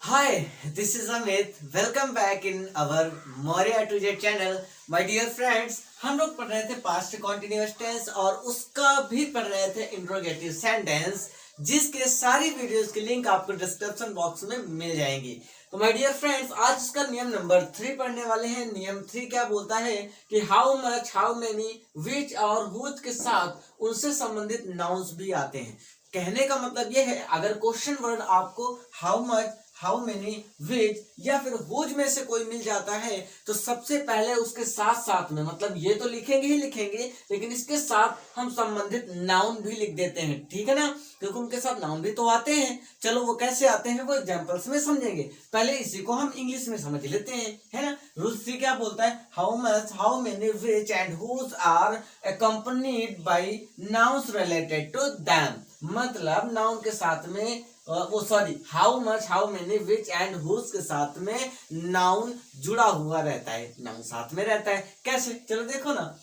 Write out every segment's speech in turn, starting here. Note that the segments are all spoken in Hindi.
Hi, this is Amit. Welcome back in our Moria to Jet channel. My dear friends, हम लोग पढ़ रहे थे पास्ट कॉन्टिन्यूअस टेंस और उसका भी पढ़ रहे थे इंट्रोगेटिव सेंटेंस, जिसके सारी वीडियोस की लिंक आपको डिस्क्रिप्शन बॉक्स में मिल जाएंगी। तो माय डियर फ्रेंड्स, आज इसका नियम नंबर 3 पढ़ने वाले हैं। नियम 3 क्या बोलता है कि हाउ मच, हाउ मेनी, विच और हुज के साथ उनसे संबंधित नाउन्स भी आते हैं। कहने का मतलब यह है, अगर क्वेश्चन वर्ड आपको हाउ मच, हाउ मेनी, विच या फिर हुज में से कोई मिल जाता है तो सबसे पहले उसके साथ साथ में, मतलब ये तो लिखेंगे ही लिखेंगे, लेकिन इसके साथ हम संबंधित नाउन भी लिख देते हैं। ठीक है ना, क्योंकि उनके साथ नाउन भी तो आते हैं। चलो वो कैसे आते हैं वो एग्जांपल्स में समझेंगे। पहले इसी को हम इंग्लिश में समझ लेते हैं, है ना। रूल 3 क्या बोलता है? How much, how many, which and whose are accompanied by nouns related to them. मतलब नाउन के साथ में how much, how many, which and whose के साथ में नाउन जुड़ा हुआ रहता है, नाउन साथ में रहता है। कैसे? चलो देखो ना,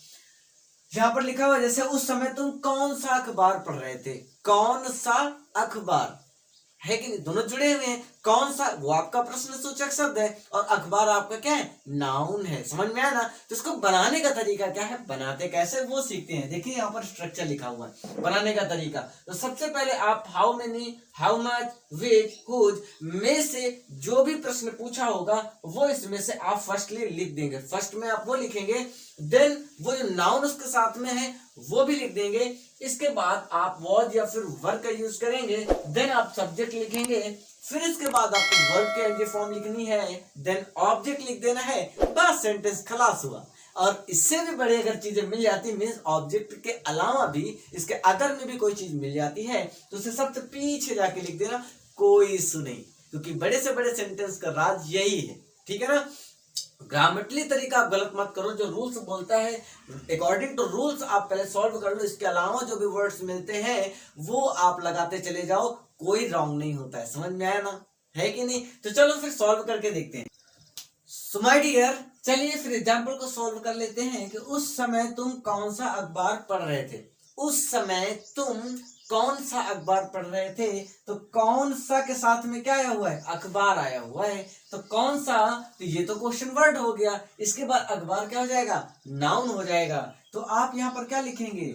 यहां पर लिखा हुआ जैसे उस समय तुम कौन सा अखबार पढ़ रहे थे। कौन सा अखबार है कि नहीं, दोनों जुड़े हुए हैं। कौन सा वो आपका प्रश्नसूचक शब्द है और अखबार आपका क्या है? नाउन है। समझ में आया ना। तो इसको बनाने का तरीका क्या है, बनाते कैसे वो सीखते हैं। देखिए यहाँ पर स्ट्रक्चर लिखा हुआ है बनाने का तरीका। तो सबसे पहले आप how many, how much, which, whose में से जो भी प्रश्न पूछा होगा वो इसमें से आप फर्स्टली लिख देंगे। फर्स्ट में आप वो लिखेंगे, देन वो जो नाउन उसके साथ में है वो भी लिख देंगे। इसके बाद आप वॉज या फिर वर्ब का यूज करेंगे, देन आप सब्जेक्ट लिखेंगे। फिर इसके बाद आपको वर्ब के एनजी फॉर्म लिखनी है, देन ऑब्जेक्ट लिख देना है। बस सेंटेंस खलास हुआ। और इससे भी बड़ी अगर चीजें मिल जाती, मीन्स ऑब्जेक्ट के अलावा भी इसके अदर में भी कोई चीज मिल जाती है तो उसे सबसे पीछे जाके लिख देना, कोई इशू नहीं, क्योंकि बड़े से बड़े सेंटेंस का राज यही है। ठीक है ना। ग्रामेटली तरीका आप गलत मत करो। जो रूल्स बोलता है अकॉर्डिंग टू रूल्स आप पहले सॉल्व कर लो। इसके अलावा जो भी वर्ड्स मिलते हैं वो आप लगाते चले जाओ, कोई रॉन्ग नहीं होता है। समझ में आया ना, है कि नहीं। तो चलो फिर सॉल्व करके देखते हैं। सो माय डियर, चलिए फिर एग्जाम्पल को सॉल्व कर लेते हैं कि उस समय तुम कौन सा अखबार पढ़ रहे थे। उस समय तुम कौन सा अखबार पढ़ रहे थे, तो कौन सा के साथ में क्या आया हुआ है? अखबार आया हुआ है। तो कौन सा, तो ये तो क्वेश्चन वर्ड हो गया। इसके बाद अखबार क्या हो जाएगा? नाउन हो जाएगा। तो आप यहां पर क्या लिखेंगे?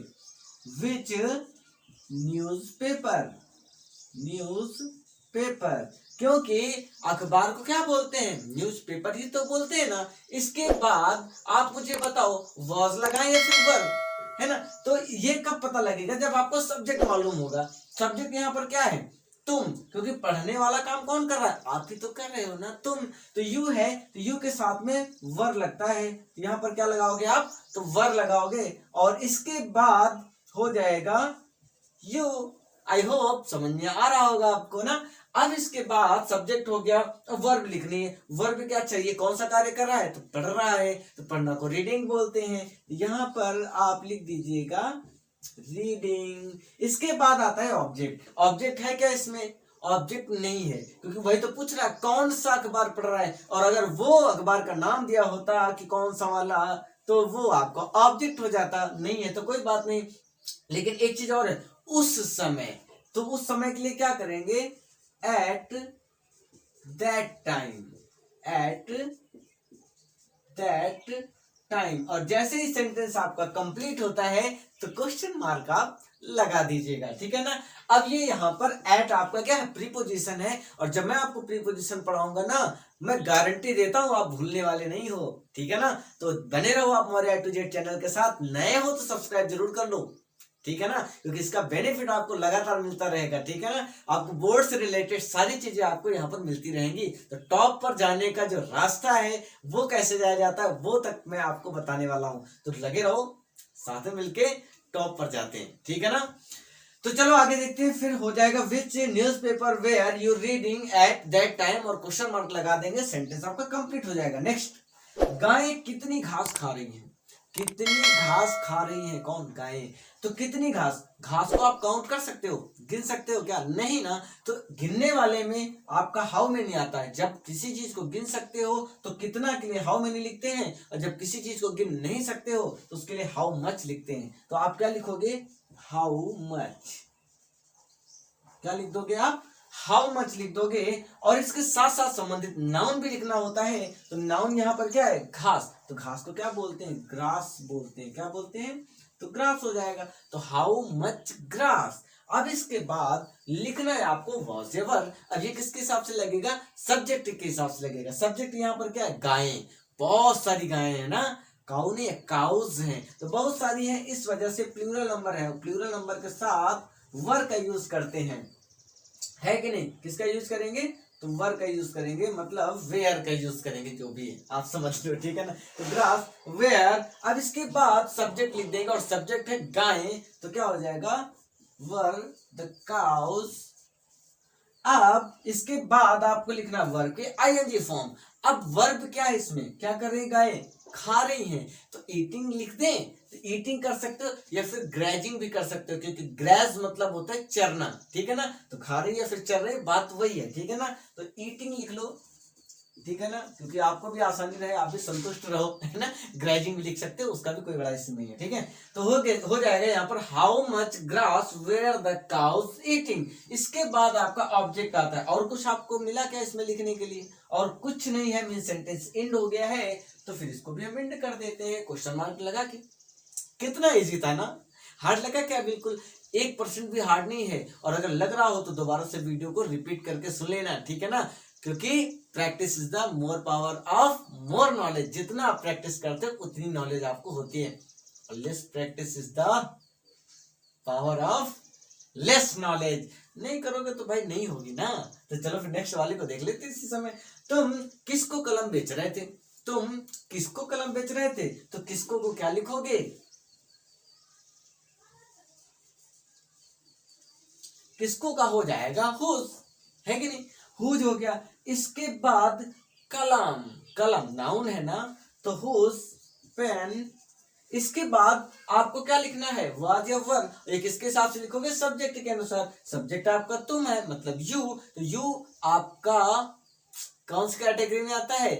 विच न्यूज़पेपर, न्यूज़पेपर, क्योंकि अखबार को क्या बोलते हैं? न्यूज़पेपर ही तो बोलते हैं ना। इसके बाद आप मुझे बताओ, वॉज लगाएं या फिर वर्ब, है ना। तो ये कब पता लगेगा? जब आपको सब्जेक्ट मालूम होगा। सब्जेक्ट यहाँ पर क्या है? तुम, क्योंकि पढ़ने वाला काम कौन कर रहा है? आप ही तो कर रहे हो ना, तुम। तो यू है, तो यू के साथ में वर्ब लगता है, तो यहाँ पर क्या लगाओगे आप? तो वर्ब लगाओगे और इसके बाद हो जाएगा यू। आई होप समझ में आ रहा होगा आपको ना। अब इसके बाद सब्जेक्ट हो गया, वर्ब लिखनी है। वर्ब क्या चाहिए? कौन सा कार्य कर रहा है? तो पढ़ रहा है, तो पढ़ना को रीडिंग बोलते हैं। यहाँ पर आप लिख दीजिएगा रीडिंग। इसके बाद आता है ऑब्जेक्ट। ऑब्जेक्ट है क्या इसमें? ऑब्जेक्ट नहीं है, क्योंकि वही तो पूछ रहा है कौन सा अखबार पढ़ रहा है। और अगर वो अखबार का नाम दिया होता कि कौन सा वाला, तो वो आपका ऑब्जेक्ट हो जाता। नहीं है तो कोई बात नहीं। लेकिन एक चीज और है, उस समय। तो उस समय के लिए क्या करेंगे? Eight that time, eight that time. और जैसे ही सेंटेंस आपका कंप्लीट होता है तो क्वेश्चन मार्क आप लगा दीजिएगा। ठीक है ना। अब ये यहाँ पर एट आपका क्या है? प्रीपोजिशन है। और जब मैं आपको प्रीपोजिशन पढ़ाऊंगा ना, मैं गारंटी देता हूं आप भूलने वाले नहीं हो। ठीक है ना। तो बने रहो आप हमारे A to Z चैनल के साथ। नए हो तो सब्सक्राइब जरूर कर लो। ठीक है ना, क्योंकि इसका बेनिफिट आपको लगातार मिलता रहेगा। ठीक है ना। आपको बोर्ड से रिलेटेड सारी चीजें आपको यहाँ पर मिलती रहेंगी। तो टॉप पर जाने का जो रास्ता है वो कैसे जाया जाता है वो तक मैं आपको बताने वाला हूं। तो लगे रहो, साथ में मिलके टॉप पर जाते हैं। ठीक है ना। तो चलो आगे देखते हैं। फिर हो जाएगा which newspaper where you reading at that time, और क्वेश्चन मार्क लगा देंगे, सेंटेंस आपका कंप्लीट हो जाएगा। नेक्स्ट, गाय कितनी घास खा रही है? कितनी घास खा रही है? कौन? गाय। तो कितनी घास, घास को आप काउंट कर सकते हो, गिन सकते हो क्या? नहीं ना। तो गिनने वाले में आपका हाउ मेनी आता है। जब किसी चीज को गिन सकते हो तो कितना के लिए हाउ मेनी लिखते हैं, और जब किसी चीज को गिन नहीं सकते हो तो उसके लिए हाउ मच लिखते हैं। तो आप क्या लिखोगे? How much. क्या लिख दोगे आप? हाउ मच लिख दोगे और इसके साथ साथ संबंधित नाउन भी लिखना होता है। तो नाउन यहाँ पर क्या है, घास। तो घास को क्या बोलते हैं, ग्रास बोलते हैं। क्या बोलते हैं, तो ग्रास हो जाएगा। तो हाउ मच ग्रास। अब इसके बाद लिखना है आपको वॉज एवर। अब ये किसके हिसाब से लगेगा, सब्जेक्ट के हिसाब से लगेगा। सब्जेक्ट यहाँ पर क्या है, गायें। बहुत सारी गायें हैं ना, काउ नहीं, काउज हैं, तो बहुत सारी हैं, इस वजह से प्लूरल नंबर है। प्लूरल नंबर के साथ वर का यूज करते हैं, है कि नहीं। किसका यूज करेंगे, तो वर का यूज करेंगे, मतलब वेयर का यूज करेंगे, जो भी है आप समझ लो, ठीक है ना। तो ग्रास, वेयर। अब इसके बाद सब्जेक्ट लिख देंगे और सब्जेक्ट है गायें, तो क्या हो जाएगा, वर द काउज। अब इसके बाद आपको लिखना वर्ब के आईएनजी फॉर्म। अब वर्ब क्या है, इसमें क्या कर रही, गायें खा रही हैं, तो ईटिंग लिख दें, तो ईटिंग कर सकते हो या फिर ग्रेजिंग भी कर सकते हो, क्योंकि ग्रेज मतलब होता है चरना, ठीक है ना। तो खा रही या फिर चर रही, बात वही है, ठीक है ना। तो ईटिंग लिख लो, ठीक है ना, क्योंकि आपको भी आसानी रहे, आप भी संतुष्ट रहो, है ना। ग्रेजिंग भी लिख सकते हो, उसका भी कोई बड़ा इश्यू नहीं है, ठीक है। तो हो जाएगा यहाँ पर how much grass were the cows eating. इसके बाद आपका ऑब्जेक्ट आता है। और कुछ आपको मिला क्या इसमें लिखने के लिए, और कुछ नहीं है, मीन सेंटेंस एंड हो गया है, तो फिर इसको भी हम एंड कर देते हैं क्वेश्चन मार्क लगा के। कितना इजी था ना, हार्ड लगा क्या, बिल्कुल 1% भी हार्ड नहीं है। और अगर लग रहा हो तो दोबारा से वीडियो को रिपीट करके सुन लेना, ठीक है ना, क्योंकि practice is the more power of more knowledge. जितना आप प्रैक्टिस करते हो उतनी नॉलेज आपको होती है। Less practice is the power of less knowledge. नहीं करोगे तो भाई नहीं होगी ना। तो चलो फिर नेक्स्ट वाले को देख लेते इसी समय। तुम किसको कलम बेच रहे थे, तुम किसको कलम बेच रहे थे, तो किसको को क्या लिखोगे, किसको का हो जाएगा हुज, है कि नहीं, हुज हो गया। इसके बाद कलम, कलम नाउन है ना, तो हुज पेन। इसके बाद आपको क्या लिखना है, वाज या वर। एक इसके हिसाब से लिखोगे सब्जेक्ट के अनुसार। सब्जेक्ट आपका तुम है, मतलब यू, तो यू आपका कौन सी कैटेगरी में आता है,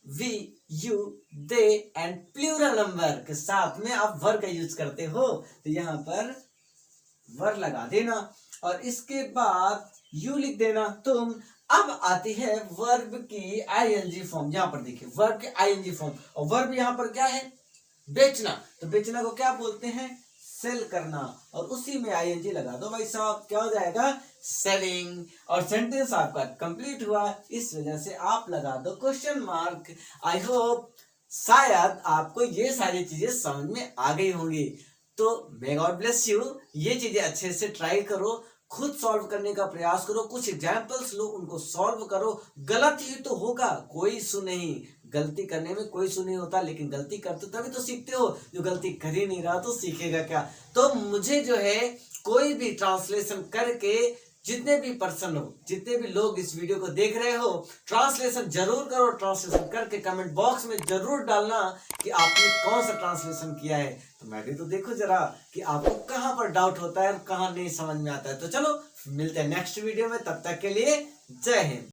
we, you, they and plural number के साथ में आप वर का यूज करते हो, तो यहां पर वर लगा देना और इसके बाद यू लिख देना तुम। अब आती है वर्ब की आईएनजी फॉर्म। यहां पर देखिए वर्ब के आईएनजी फॉर्म, और वर्ब यहां पर क्या है, बेचना। तो बेचना को क्या बोलते हैं, सेल करना, और उसी में आईएनजी लगा दो भाई साहब, क्या हो जाएगा, सेलिंग। और सेंटेंस आपका कंप्लीट हुआ, इस वजह से आप लगा दो क्वेश्चन मार्क। आई होप शायद आपको ये सारी चीजें समझ में आ गई होंगी। तो मे गॉड ब्लेस यू। ये चीजें अच्छे से ट्राई करो, खुद सॉल्व करने का प्रयास करो, कुछ एग्जाम्पल्स लो, उनको सॉल्व करो। गलत ही तो होगा, कोई इशू नहीं, गलती करने में कोई इशू नहीं होता, लेकिन गलती करते तभी तो सीखते हो। जो गलती कर ही नहीं रहा तो सीखेगा क्या। तो मुझे जो है कोई भी ट्रांसलेशन करके, जितने भी पर्सन हो, जितने भी लोग इस वीडियो को देख रहे हो, ट्रांसलेशन जरूर करो। ट्रांसलेशन करके कमेंट बॉक्स में जरूर डालना कि आपने कौन सा ट्रांसलेशन किया है, तो मैं भी तो देखो जरा कि आपको कहां पर डाउट होता है और कहां नहीं समझ में आता है। तो चलो मिलते हैं नेक्स्ट वीडियो में, तब तक के लिए जय हिंद।